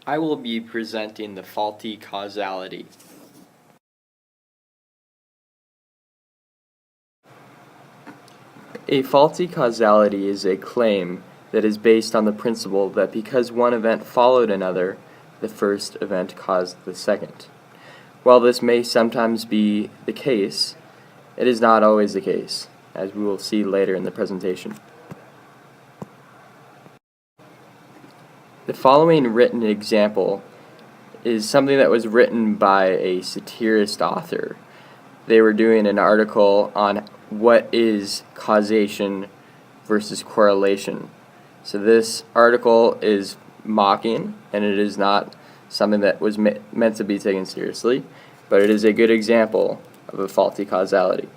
I will be presenting the faulty causality. A faulty causality is a claim that is based on the principle that because one event followed another, the first event caused the second. While this may sometimes be the case, it is not always the case, as we will see later in the presentation. The following written example is something that was written by a satirist author. They were doing an article on what is causation versus correlation. So this article is mocking, and it is not something that was meant to be taken seriously, but it is a good example of a faulty causality.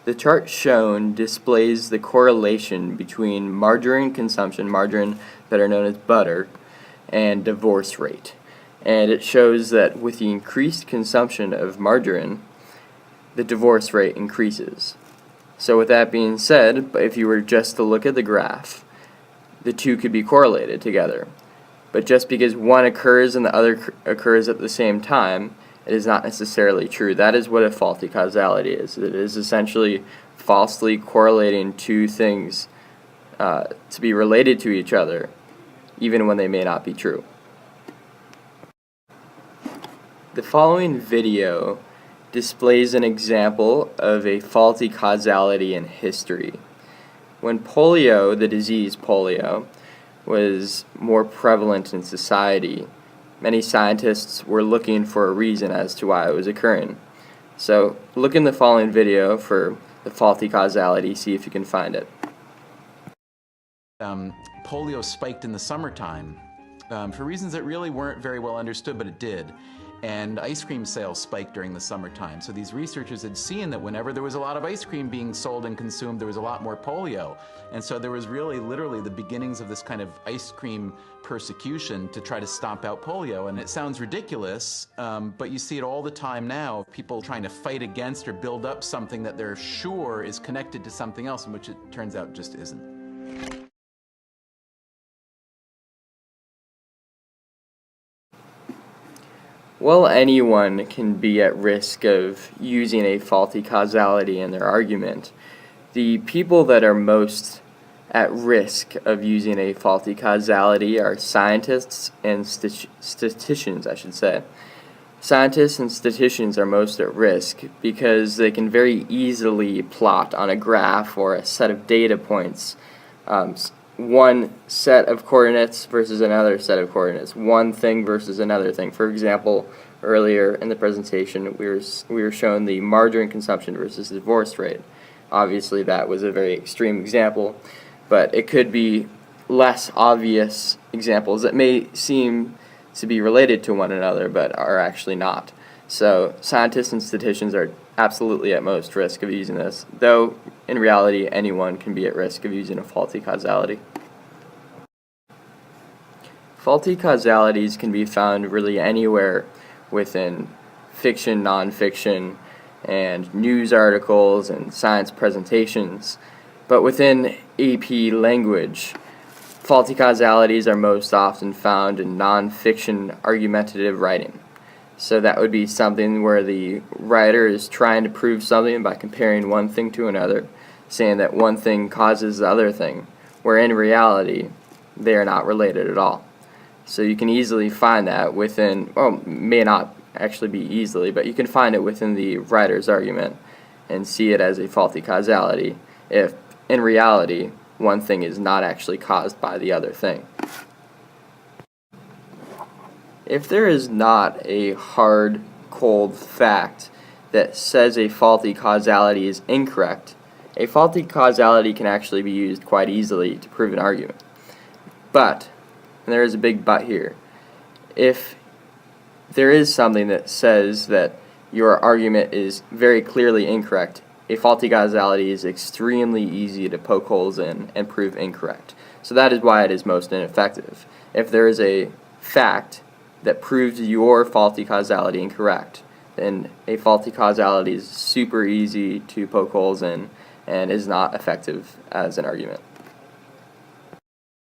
The chart shown displays the correlation between margarine consumption, margarine better known as butter, and divorce rate. And it shows that with the increased consumption of margarine, the divorce rate increases. So with that being said, if you were just to look at the graph, the two could be correlated together. But just because one occurs and the other occurs at the same time, it is not necessarily true. That is what a faulty causality is. It is essentially falsely correlating two things to be related to each other, even when they may not be true. The following video displays an example of a faulty causality in history. When polio, the disease polio, was more prevalent in society, many scientists were looking for a reason as to why it was occurring. So look in the following video for the faulty causality, see if you can find it. Polio spiked in the summertime for reasons that really weren't very well understood, but it did. And ice cream sales spiked during the summertime. So these researchers had seen that whenever there was a lot of ice cream being sold and consumed, there was a lot more polio. And so there was really literally the beginnings of this kind of ice cream persecution to try to stomp out polio. And it sounds ridiculous, but you see it all the time now, people trying to fight against or build up something that they're sure is connected to something else, in which it turns out just isn't. Well, anyone can be at risk of using a faulty causality in their argument. The people that are most at risk of using a faulty causality are scientists and statisticians, I should say. Scientists and statisticians are most at risk because they can very easily plot on a graph or a set of data points one set of coordinates versus another set of coordinates, one thing versus another thing. For example, earlier in the presentation, we were shown the margarine consumption versus the divorce rate. Obviously, that was a very extreme example, but it could be less obvious examples that may seem to be related to one another, but are actually not. So scientists and statisticians are absolutely at most risk of using this, though in reality anyone can be at risk of using a faulty causality. Faulty causalities can be found really anywhere within fiction, nonfiction, and news articles and science presentations, but within AP language, faulty causalities are most often found in nonfiction argumentative writing. So that would be something where the writer is trying to prove something by comparing one thing to another, saying that one thing causes the other thing, where in reality, they are not related at all. So you can easily find that within, well, may not actually be easily, but you can find it within the writer's argument and see it as a faulty causality if, in reality, one thing is not actually caused by the other thing. If there is not a hard, cold fact that says a faulty causality is incorrect, a faulty causality can actually be used quite easily to prove an argument. But, and there is a big but here, if there is something that says that your argument is very clearly incorrect, a faulty causality is extremely easy to poke holes in and prove incorrect. So that is why it is most ineffective. If there is a fact that proves your faulty causality incorrect, then a faulty causality is super easy to poke holes in and is not effective as an argument.